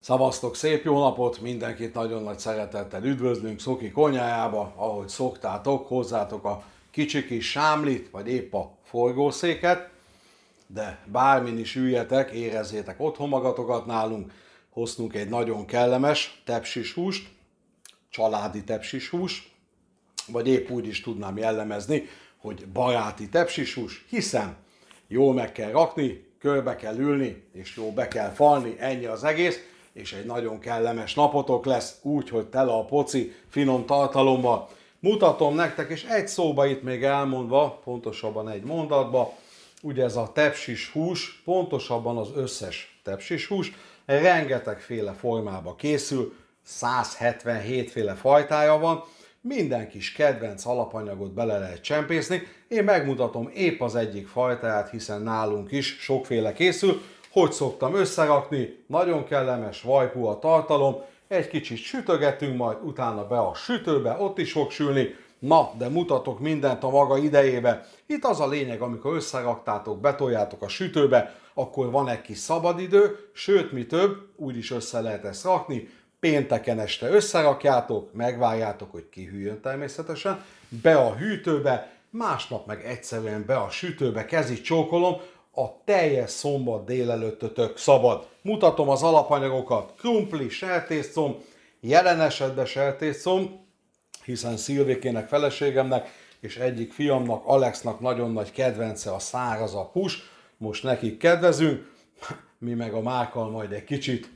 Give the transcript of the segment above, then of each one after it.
Szavaztok, szép jó napot! Mindenkit nagyon nagy szeretettel üdvözlünk Szoki konyhájába, ahogy szoktátok, hozzátok a kicsi kis sámlit, vagy épp a forgószéket, de bármin is üljetek, érezzétek otthon magatokat nálunk. Hoztunk egy nagyon kellemes tepsis húst, családi tepsis hús, vagy épp úgy is tudnám jellemezni, hogy baráti tepsis hús, hiszen jól meg kell rakni, körbe kell ülni, és jól be kell falni, ennyi az egész, és egy nagyon kellemes napotok lesz, úgy, hogy tele a poci finom tartalommal. Mutatom nektek, és egy szóba itt még elmondva, pontosabban egy mondatba, ugye ez a tepsis hús, pontosabban az összes tepsis hús, rengetegféle formába készül, 177 féle fajtája van, minden kis kedvenc alapanyagot bele lehet csempészni. Én megmutatom épp az egyik fajtáját, hiszen nálunk is sokféle készül. Hogy szoktam összerakni, nagyon kellemes, vajpú a tartalom, egy kicsit sütögetünk, majd utána be a sütőbe, ott is fog sülni. Na, de mutatok mindent a maga idejébe. Itt az a lényeg, amikor összeraktátok, betoljátok a sütőbe, akkor van egy kis szabadidő, sőt, mi több, úgy is össze lehet ezt rakni. Pénteken este összerakjátok, megvárjátok, hogy kihűljön természetesen, be a hűtőbe, másnap meg egyszerűen be a sütőbe, kezit csókolom, a teljes szombat délelőttötök szabad. Mutatom az alapanyagokat, krumpli, sertészcomb, jelen esetben sertészcomb, hiszen Szilvikének, feleségemnek és egyik fiamnak, Alexnak nagyon nagy kedvence a szárazabb hús, most nekik kedvezünk, mi meg a Márkkal majd egy kicsit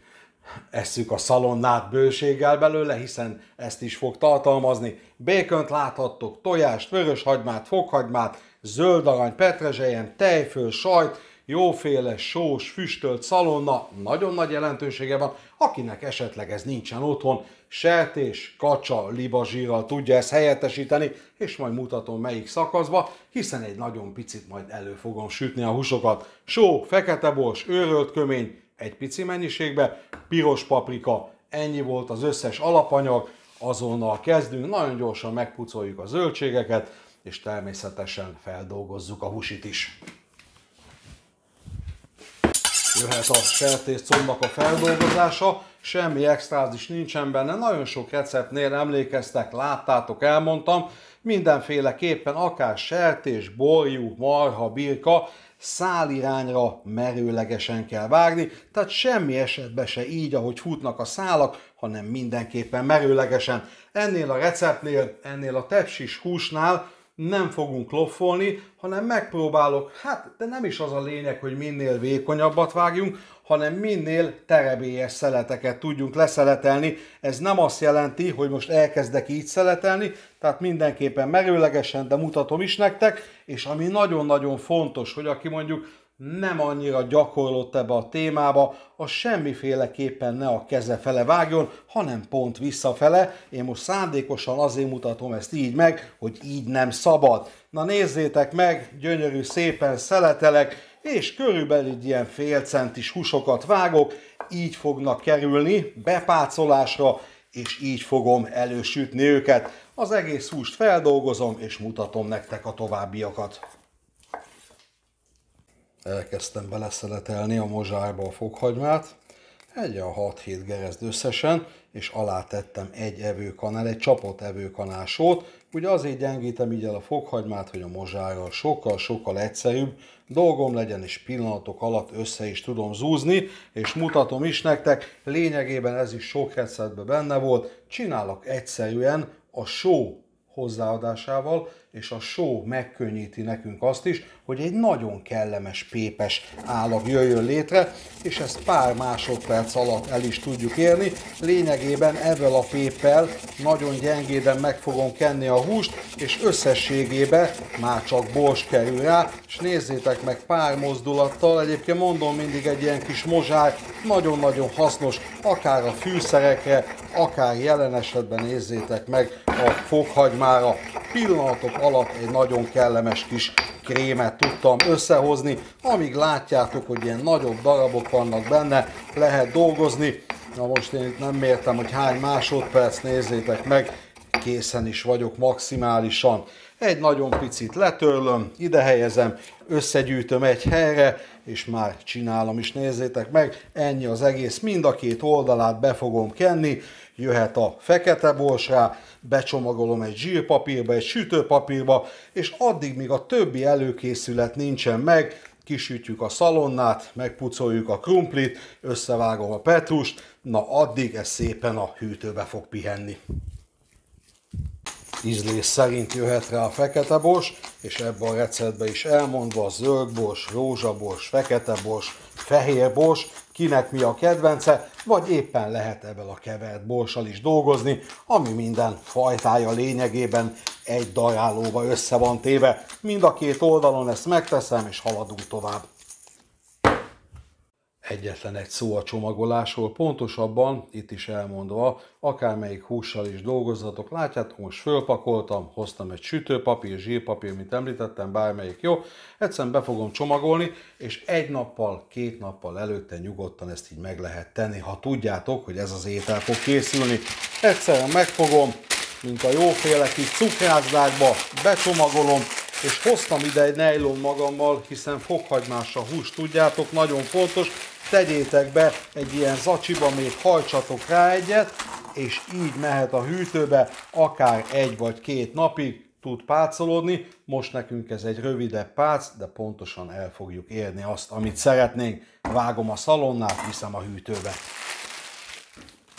esszük a szalonnát bőséggel belőle, hiszen ezt is fog tartalmazni. Békönt láthattok, tojást, vöröshagymát, fokhagymát, zöld arany, petrezselyem, tejföl, sajt, jóféle sós, füstölt szalonna, nagyon nagy jelentősége van. Akinek esetleg ez nincsen otthon, sertés, kacsa, libazsírral tudja ezt helyettesíteni, és majd mutatom melyik szakaszba, hiszen egy nagyon picit majd elő fogom sütni a húsokat. Só, fekete bors, őrölt kömény, egy pici mennyiségbe, piros paprika, ennyi volt az összes alapanyag, azonnal kezdünk, nagyon gyorsan megpucoljuk a zöldségeket, és természetesen feldolgozzuk a húsit is. Jöhet a sertészcombnak a feldolgozása, semmi extrázis nincsen benne, nagyon sok receptnél emlékeztek, láttátok, elmondtam, mindenféleképpen akár sertés, borjú, marha, birka, szálirányra merőlegesen kell vágni, tehát semmi esetben se így, ahogy futnak a szálak, hanem mindenképpen merőlegesen. Ennél a receptnél, ennél a tepsis húsnál nem fogunk loffolni, hanem megpróbálok, de nem is az a lényeg, hogy minél vékonyabbat vágjunk, hanem minél terebélyes szeleteket tudjunk leszeletelni. Ez nem azt jelenti, hogy most elkezdek így szeletelni, tehát mindenképpen merőlegesen, de mutatom is nektek, és ami nagyon-nagyon fontos, hogy aki mondjuk nem annyira gyakorlott ebbe a témába, az semmiféleképpen ne a keze fele vágjon, hanem pont visszafele. Én most szándékosan azért mutatom ezt így meg, hogy így nem szabad. Na nézzétek meg, gyönyörű szépen szeletelek, és körülbelül ilyen fél centis húsokat vágok, így fognak kerülni bepácolásra, és így fogom elősütni őket. Az egész húst feldolgozom, és mutatom nektek a továbbiakat. Elkezdtem beleszeletelni a mozsárba a fokhagymát, egy a 6-7 gerezd összesen, és alá tettem egy evőkanál, egy csapott evőkanál sót. Ugye azért gyengítem így el a fokhagymát, hogy a mozsárral sokkal egyszerűbb dolgom legyen, és pillanatok alatt össze is tudom zúzni, és mutatom is nektek, lényegében ez is sok receptben benne volt, csinálok egyszerűen a só hozzáadásával, és a só megkönnyíti nekünk azt is, hogy egy nagyon kellemes pépes állag jöjjön létre, és ezt pár másodperc alatt el is tudjuk érni. Lényegében ezzel a péppel nagyon gyengéden meg fogom kenni a húst, és összességében már csak bors kerül rá, és nézzétek meg pár mozdulattal, egyébként mondom mindig egy ilyen kis mozsár, nagyon-nagyon hasznos, akár a fűszerekre, akár jelen esetben nézzétek meg a fokhagymára. Pillanatok alatt egy nagyon kellemes kis krémet tudtam összehozni, amíg látjátok, hogy ilyen nagyobb darabok vannak benne, lehet dolgozni. Na most én itt nem mértem, hogy hány másodperc, nézzétek meg, készen is vagyok maximálisan. Egy nagyon picit letörlöm, ide helyezem, összegyűjtöm egy helyre, és már csinálom is, nézzétek meg, ennyi az egész, mind a két oldalát be fogom kenni, jöhet a fekete bors rá, becsomagolom egy zsírpapírba, egy sütőpapírba, és addig, míg a többi előkészület nincsen meg, kisütjük a szalonnát, megpucoljuk a krumplit, összevágom a petrust, na addig ez szépen a hűtőbe fog pihenni. Ízlés szerint jöhet rá a fekete bors, és ebben a receptben is elmondva zöld bors, rózsabors, fekete bors, fehér bors, kinek mi a kedvence, vagy éppen lehet ebből a kevert borssal is dolgozni, ami minden fajtája lényegében egy darálóba össze van téve. Mind a két oldalon ezt megteszem, és haladunk tovább. Egyetlen egy szó a csomagolásról, pontosabban, itt is elmondva, akármelyik hússal is dolgozzatok. Látjátok, most fölpakoltam, hoztam egy sütőpapír, zsírpapír, mint említettem, bármelyik jó. Egyszerűen be fogom csomagolni, és egy nappal, 2 nappal előtte nyugodtan ezt így meg lehet tenni, ha tudjátok, hogy ez az étel fog készülni. Egyszerűen megfogom, mint a jóféle kis cukrászdákba, becsomagolom, és hoztam ide egy nejlon magammal, hiszen fokhagymás a hús, tudjátok, nagyon fontos. Tegyétek be egy ilyen zacsiba, még hajtsatok rá egyet, és így mehet a hűtőbe, akár 1 vagy 2 napig tud pácolodni. Most nekünk ez egy rövidebb pálc, de pontosan el fogjuk érni azt, amit szeretnénk. Vágom a szalonnát, viszem a hűtőbe.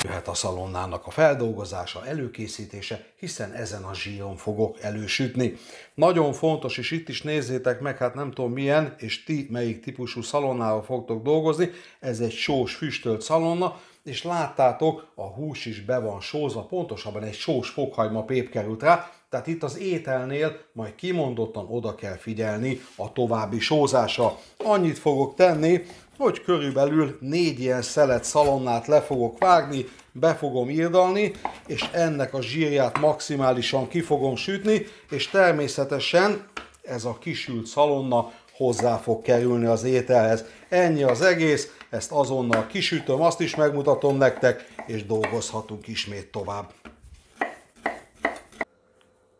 Jöhet a szalonnának a feldolgozása, előkészítése, hiszen ezen a zsíron fogok elősütni. Nagyon fontos, és itt is nézzétek meg, hát nem tudom milyen, és ti melyik típusú szalonnával fogtok dolgozni, ez egy sós füstölt szalonna, és láttátok, a hús is be van sózva, pontosabban egy sós fokhagyma pép került rá, tehát itt az ételnél majd kimondottan oda kell figyelni a további sózásra. Annyit fogok tenni, hogy körülbelül 4 ilyen szelet szalonnát le fogok vágni, be fogom irdalni, és ennek a zsírját maximálisan ki fogom sütni, és természetesen ez a kisült szalonna hozzá fog kerülni az ételhez. Ennyi az egész, ezt azonnal kisütöm, azt is megmutatom nektek, és dolgozhatunk ismét tovább.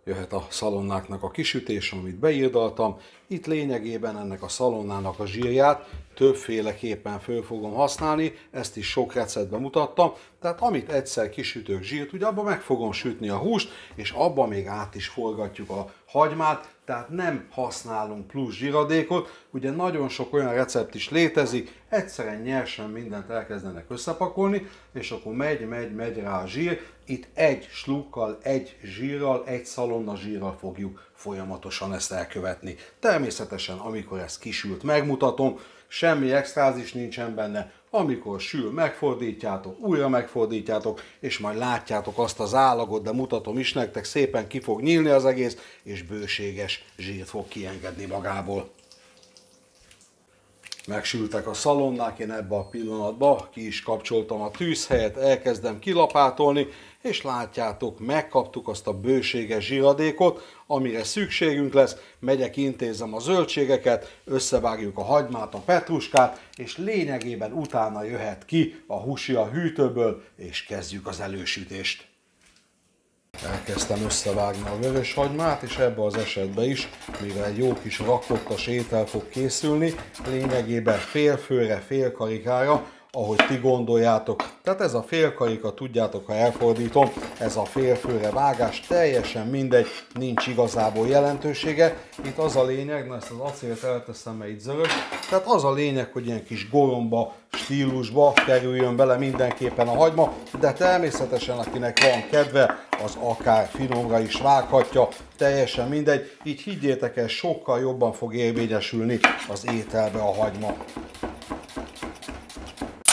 Jöhet a szalonnáknak a kisütés, amit beirdaltam. Itt lényegében ennek a szalonnának a zsírját többféleképpen föl fogom használni, ezt is sok receptben mutattam. Tehát amit egyszer kisütök zsírt, ugye abban meg fogom sütni a húst, és abban még át is forgatjuk a hagymát, tehát nem használunk plusz zsíradékot. Ugye nagyon sok olyan recept is létezik, egyszerűen nyersen mindent elkezdenek összepakolni, és akkor megy rá a zsír. Itt egy slukkal, egy zsírral, egy szalonna zsírral fogjuk folyamatosan ezt elkövetni. Természetesen, amikor ez kisült, megmutatom, semmi extrázis nincsen benne. Amikor sül, megfordítjátok, újra megfordítjátok, és majd látjátok azt az állagot, de mutatom is nektek, szépen ki fog nyílni az egész, és bőséges zsírt fog kiengedni magából. Megsültek a szalonnák, én ebben a pillanatban ki is kapcsoltam a tűzhelyet, elkezdem kilapátolni, és látjátok, megkaptuk azt a bőséges zsíradékot, amire szükségünk lesz. Megyek, intézem a zöldségeket, összevágjuk a hagymát, a petruskát, és lényegében utána jöhet ki a húsi a hűtőből, és kezdjük az elősütést. Elkezdtem összevágni a vörös hagymát, és ebben az esetben is, mivel egy jó kis rakottas étel fog készülni, lényegében fél főre, fél karikára, ahogy ti gondoljátok. Tehát ez a fél karika, tudjátok, ha elfordítom, ez a fél főre vágás, teljesen mindegy, nincs igazából jelentősége. Itt az a lényeg, na ezt az acélt elteszem, mert itt zörög, tehát az a lényeg, hogy ilyen kis goromba stílusba kerüljön bele mindenképpen a hagyma, de természetesen akinek van kedve, az akár finomra is vághatja, teljesen mindegy. Így higgyétek el, sokkal jobban fog érvényesülni az ételbe a hagyma.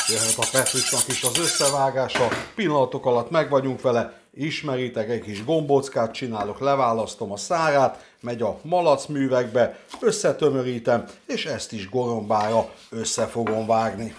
Jöhet a petrusnak is az összevágása, pillanatok alatt meg vagyunk vele, ismeritek, egy kis gombóckát csinálok, leválasztom a szárát, megy a malacművekbe, összetömörítem, és ezt is gorombára össze fogom vágni.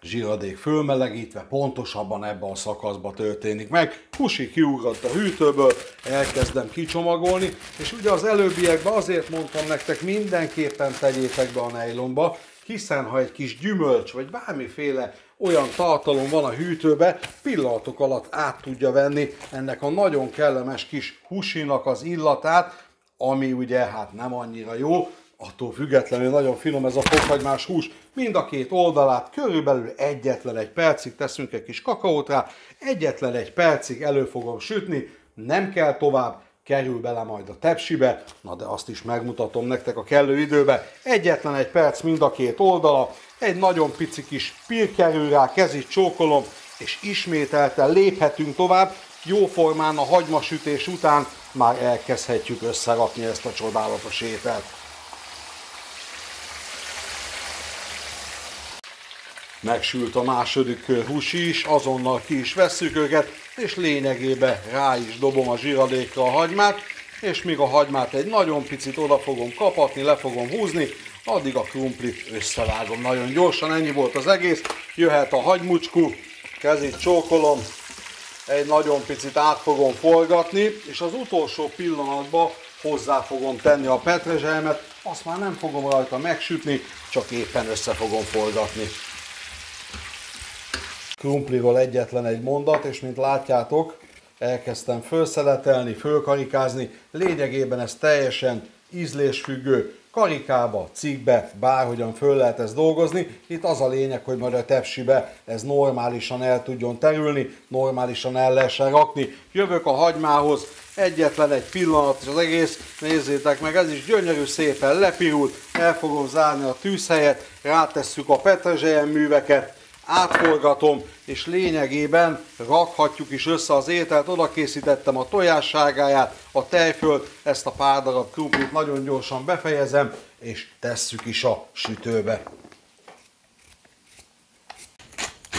Zsíradék fölmelegítve, pontosabban ebben a szakaszban történik meg. Husi kiugrott a hűtőből, elkezdem kicsomagolni, és ugye az előbbiekben azért mondtam nektek, mindenképpen tegyétek be a nejlonba, hiszen ha egy kis gyümölcs, vagy bármiféle olyan tartalom van a hűtőbe, pillanatok alatt át tudja venni ennek a nagyon kellemes kis húsinak az illatát, ami ugye hát nem annyira jó, attól függetlenül nagyon finom ez a fokhagymás hús. Mind a két oldalát körülbelül egyetlen egy percig teszünk egy kis kakaót rá, egyetlen egy percig elő fogom sütni, nem kell tovább, kerül bele majd a tepsibe, na de azt is megmutatom nektek a kellő időbe. Egyetlen egy perc mind a két oldala, egy nagyon pici kis pir kerül rá, kezit csókolom, és ismételten léphetünk tovább. Jóformán a hagymasütés után már elkezdhetjük összerakni ezt a csodálatos ételt. Megsült a második kör húsi is, azonnal ki is vesszük őket, és lényegében rá is dobom a zsiradékra a hagymát, és míg a hagymát egy nagyon picit oda fogom kapatni, le fogom húzni, addig a krumplit összevágom nagyon gyorsan, ennyi volt az egész. Jöhet a hagymucskú, kezét csókolom, egy nagyon picit át fogom forgatni, és az utolsó pillanatban hozzá fogom tenni a petrezselymet, azt már nem fogom rajta megsütni, csak éppen össze fogom forgatni. Krumpliról egyetlen egy mondat, és mint látjátok, elkezdtem felszeletelni, fölkarikázni, lényegében ez teljesen ízlésfüggő, karikába, cikkbe, bárhogyan föl lehet ezt dolgozni. Itt az a lényeg, hogy majd a tepsibe ez normálisan el tudjon terülni, normálisan el lehessen rakni. Jövök a hagymához, egyetlen egy pillanat, és az egész, nézzétek meg, ez is gyönyörű szépen lepirult, el fogom zárni a tűzhelyet, rátesszük a petrezselyen műveket, átforgatom, és lényegében rakhatjuk is össze az ételt, oda készítettem a tojássárgáját, a tejfölt, ezt a pár darab krumplit nagyon gyorsan befejezem, és tesszük is a sütőbe.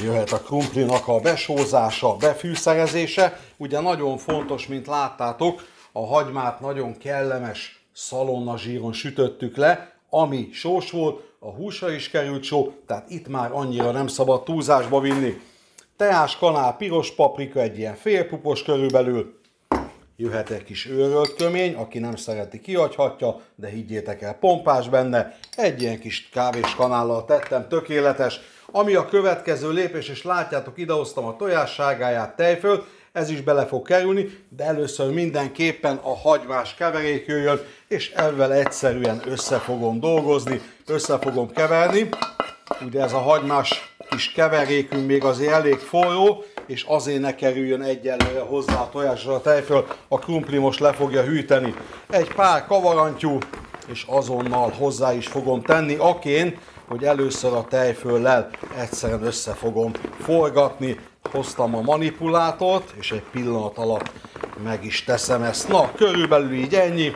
Jöhet a krumplinak a besózása, befűszerezése, ugye nagyon fontos, mint láttátok, a hagymát nagyon kellemes szalonnazsíron sütöttük le, ami sós volt, a húsra is került só, tehát itt már annyira nem szabad túlzásba vinni. Teás kanál, piros paprika, egy ilyen félpupos körülbelül. Jöhet egy kis őrölt kömény, aki nem szereti, kihagyhatja, de higgyétek el, pompás benne. Egy ilyen kis kávés kanállal tettem, tökéletes. Ami a következő lépés, és látjátok, idehoztam a tojássárgáját, tejfölt, ez is bele fog kerülni, de először mindenképpen a hagymás keverék jöjjön, és ezzel egyszerűen össze fogom dolgozni, össze fogom keverni. Ugye ez a hagymás kis keverékünk még azért elég forró, és azért ne kerüljön egyelőre hozzá a tojásra a tejföl, a krumpli most le fogja hűteni. Egy pár kavarantyú, és azonnal hozzá is fogom tenni, aként, hogy először a tejföllel egyszerűen össze fogom forgatni. Hoztam a manipulátort, és egy pillanat alatt meg is teszem ezt. Na, körülbelül így ennyi.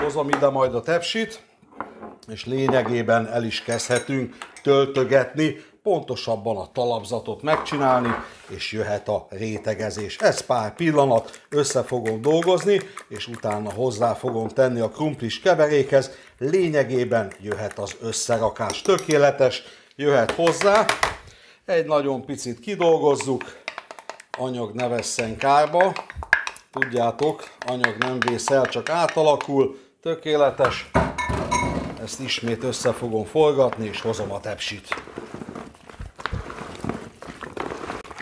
Hozom ide majd a tepsit, és lényegében el is kezdhetünk töltögetni, pontosabban a talapzatot megcsinálni, és jöhet a rétegezés. Ez pár pillanat, össze fogom dolgozni, és utána hozzá fogom tenni a krumplis keverékhez. Lényegében jöhet az összerakás. Tökéletes, jöhet hozzá. Egy nagyon picit kidolgozzuk, anyag ne vesszen kárba. Tudjátok, anyag nem vész el, csak átalakul. Tökéletes. Ezt ismét össze fogom forgatni, és hozom a tepsit.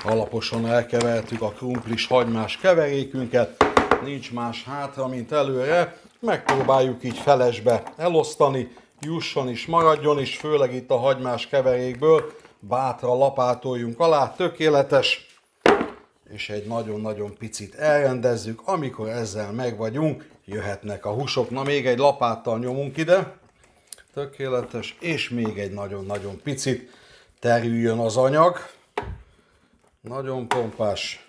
Alaposan elkevertük a krumplis hagymás keverékünket, nincs más hátra, mint előre. Megpróbáljuk így felesbe elosztani, jusson is, maradjon is, főleg itt a hagymás keverékből. Bátran lapátoljunk alá, tökéletes. És egy nagyon-nagyon picit elrendezzük, amikor ezzel meg vagyunk, jöhetnek a húsok. Na, még egy lapáttal nyomunk ide. Tökéletes, és még egy nagyon-nagyon picit terüljön az anyag. Nagyon pompás.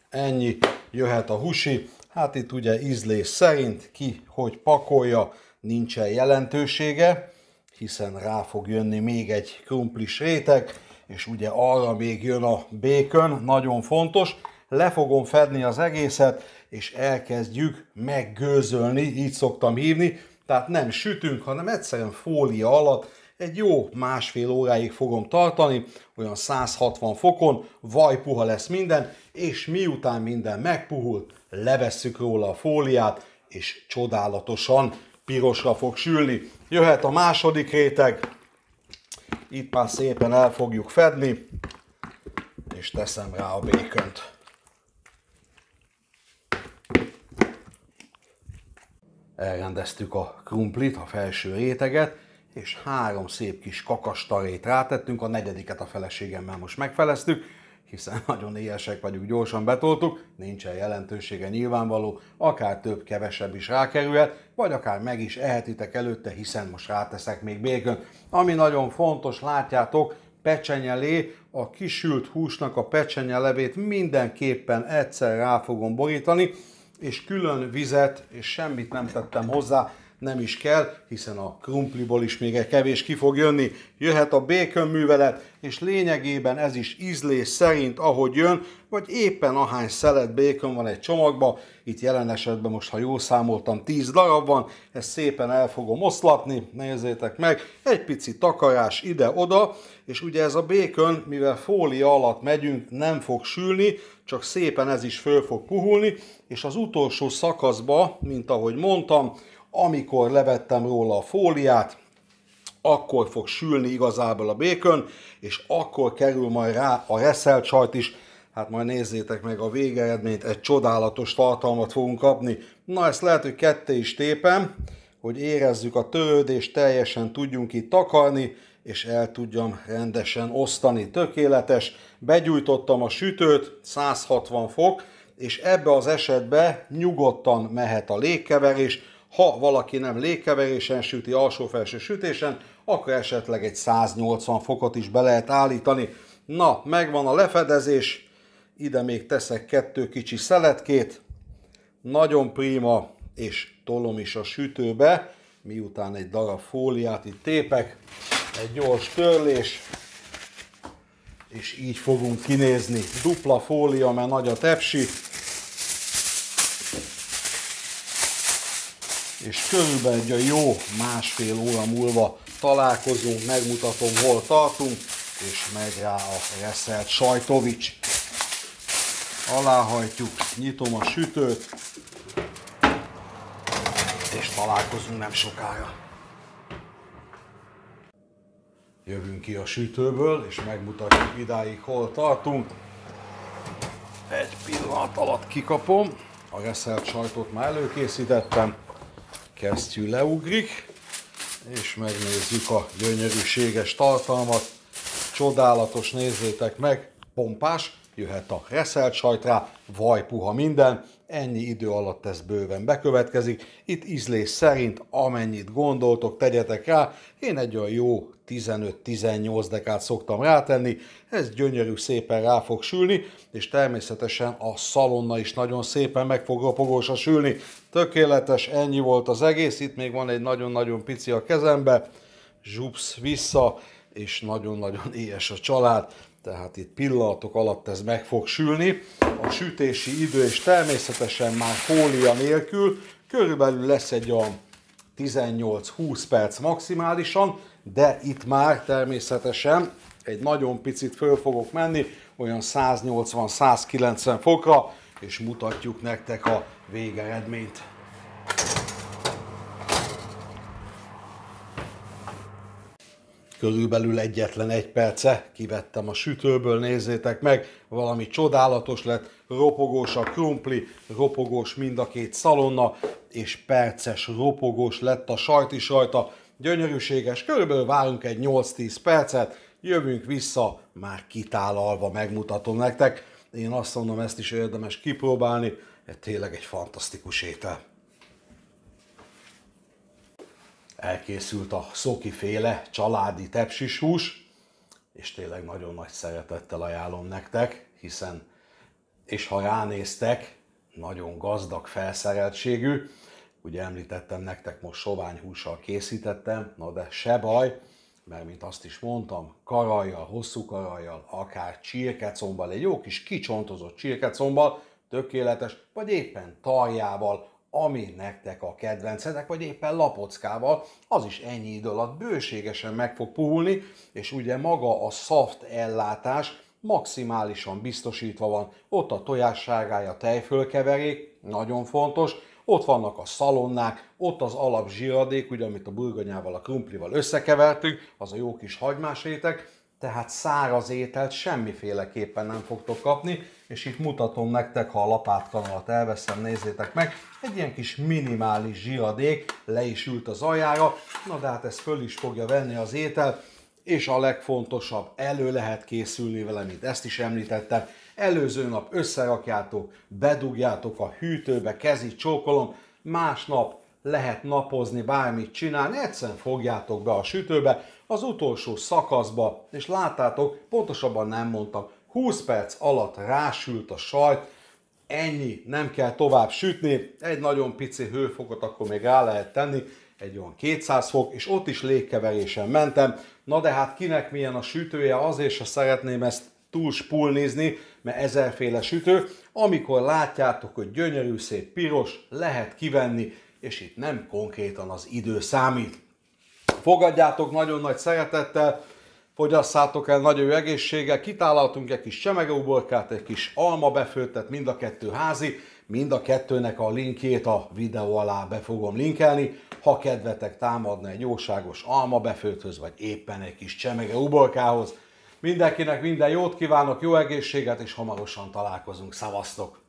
Ennyi, jöhet a húsi. Hát itt ugye ízlés szerint ki, hogy pakolja, nincsen jelentősége, hiszen rá fog jönni még egy krumplis réteg, és ugye arra még jön a bacon, nagyon fontos. Le fogom fedni az egészet, és elkezdjük meggőzölni, így szoktam hívni. Tehát nem sütünk, hanem egyszerűen fólia alatt egy jó másfél óráig fogom tartani, olyan 160 fokon, vajpuha lesz minden, és miután minden megpuhul, levesszük róla a fóliát, és csodálatosan pirosra fog sülni. Jöhet a második réteg, Itt már szépen el fogjuk fedni, és teszem rá a békönt. Elrendeztük a krumplit, a felső réteget, és 3 szép kis kakastarét rátettünk, a 4. a feleségemmel most megfeleztük, hiszen nagyon éhesek vagyunk, gyorsan betoltuk, nincsen jelentősége nyilvánvaló, akár több, kevesebb is rákerülhet, vagy akár meg is ehetitek előtte, hiszen most ráteszek még békön. Ami nagyon fontos, látjátok, pecsenyelé, a kisült húsnak a pecsenyelevét mindenképpen egyszer rá fogom borítani, és külön vizet, és semmit nem tettem hozzá, nem is kell, hiszen a krumpliból is még egy kevés ki fog jönni. Jöhet a bacon művelet, és lényegében ez is ízlés szerint, ahogy jön, vagy éppen ahány szelet bacon van egy csomagban. Itt jelen esetben most, ha jól számoltam, 10 darab van, ezt szépen el fogom oszlatni, nézzétek meg, egy pici takarás ide-oda, és ugye ez a bacon, mivel fólia alatt megyünk, nem fog sülni, csak szépen ez is föl fog puhulni, és az utolsó szakaszba, mint ahogy mondtam, amikor levettem róla a fóliát, akkor fog sülni igazából a bacon, és akkor kerül majd rá a reszelt sajt is. Hát majd nézzétek meg a végeredményt, egy csodálatos tartalmat fogunk kapni. Na, ezt lehet, hogy ketté is tépem, hogy érezzük a törődést, teljesen tudjunk itt takarni, és el tudjam rendesen osztani. Tökéletes, begyújtottam a sütőt, 160 fok, és ebbe az esetben nyugodtan mehet a légkeverés. Ha valaki nem légkeverésen süti, alsó-felső sütésen, akkor esetleg egy 180 fokot is be lehet állítani. Na, megvan a lefedezés, ide még teszek 2 kicsi szeletkét, nagyon prima, és tolom is a sütőbe, miután egy darab fóliát itt tépek, egy gyors törlés, és így fogunk kinézni. Dupla fólia, mert nagy a tepsi, és körülbelül egy a jó 1,5 óra múlva találkozunk, megmutatom, hol tartunk, és megy rá a reszelt sajtovics. Aláhajtjuk, nyitom a sütőt, és találkozunk nem sokára. Jövünk ki a sütőből, és megmutatjuk idáig, hol tartunk. Egy pillanat alatt kikapom, a reszelt sajtot már előkészítettem. Kesztyű leugrik, és megnézzük a gyönyörűséges tartalmat. Csodálatos, nézzétek meg, pompás, jöhet a reszelt sajt rá, vajpuha minden, ennyi idő alatt ez bőven bekövetkezik. Itt ízlés szerint amennyit gondoltok, tegyetek rá, én egy olyan jó 15-18 dekát szoktam rátenni, ez gyönyörű szépen rá fog sülni, és természetesen a szalonna is nagyon szépen meg fog ropogósra sülni. Tökéletes, ennyi volt az egész, itt még van egy nagyon-nagyon pici a kezembe, zsupsz vissza, és nagyon-nagyon éhes a család, tehát itt pillanatok alatt ez meg fog sülni. A sütési idő és természetesen már fólia nélkül körülbelül lesz egy olyan 18-20 perc maximálisan, de itt már természetesen egy nagyon picit föl fogok menni, olyan 180-190 fokra, és mutatjuk nektek a végeredményt. Körülbelül egyetlen 1 perce kivettem a sütőből, nézzétek meg, valami csodálatos lett, ropogós a krumpli, ropogós mind a 2 szalonna, és perces ropogós lett a sajt is rajta, gyönyörűséges, körülbelül várunk egy 8-10 percet, jövünk vissza, már kitálalva megmutatom nektek. Én azt mondom, ezt is érdemes kipróbálni, ez tényleg egy fantasztikus étel. Elkészült a Szoki féle családi tepsis hús, és tényleg nagyon nagy szeretettel ajánlom nektek, hiszen, és ha ránéztek, nagyon gazdag felszereltségű. Ugye említettem nektek, most soványhússal készítettem, na de se baj, mert mint azt is mondtam, karajjal, hosszú karajjal, akár csirkecombbal, egy jó kis kicsontozott csirkecombbal, tökéletes, vagy éppen tarjával, ami nektek a kedvencetek, vagy éppen lapockával, az is ennyi idő alatt bőségesen meg fog puhulni, és ugye maga a szaft ellátás maximálisan biztosítva van. Ott a tojássárgája, tejfölkeverék, nagyon fontos, ott vannak a szalonnák, ott az alap zsíradék, ugye, amit a burgonyával, a krumplival összekevertünk, az a jó kis hagymás réteg, tehát száraz ételt semmiféleképpen nem fogtok kapni, és itt mutatom nektek, ha a lapátkanalat elveszem, nézzétek meg, egy ilyen kis minimális zsíradék le is ült az aljára, na de hát ez föl is fogja venni az étel, és a legfontosabb, elő lehet készülni vele, mint ezt is említettem, előző nap összerakjátok, bedugjátok a hűtőbe, kezi csókolom, másnap lehet napozni, bármit csinálni, egyszerűen fogjátok be a sütőbe, az utolsó szakaszba, és láttátok, pontosabban nem mondtam, 20 perc alatt rásült a sajt, ennyi, nem kell tovább sütni, egy nagyon pici hőfokot akkor még rá lehet tenni, egy olyan 200 fok, és ott is légkeverésen mentem, na de hát kinek milyen a sütője, azért se szeretném ezt túl spulnizni, mert ezerféle sütő, amikor látjátok, hogy gyönyörű szép piros, lehet kivenni, és itt nem konkrétan az idő számít. Fogadjátok nagyon nagy szeretettel, fogyasszátok el nagyon jó egészséggel, kitálaltunk egy kis csemegeuborkát, egy kis almabefőttet, mind a kettő házi, mind a kettőnek a linkjét a videó alá be fogom linkelni, ha kedvetek támadna egy jóságos almabefőthöz, vagy éppen egy kis csemegeuborkához. Mindenkinek minden jót kívánok, jó egészséget, és hamarosan találkozunk, szavaztok!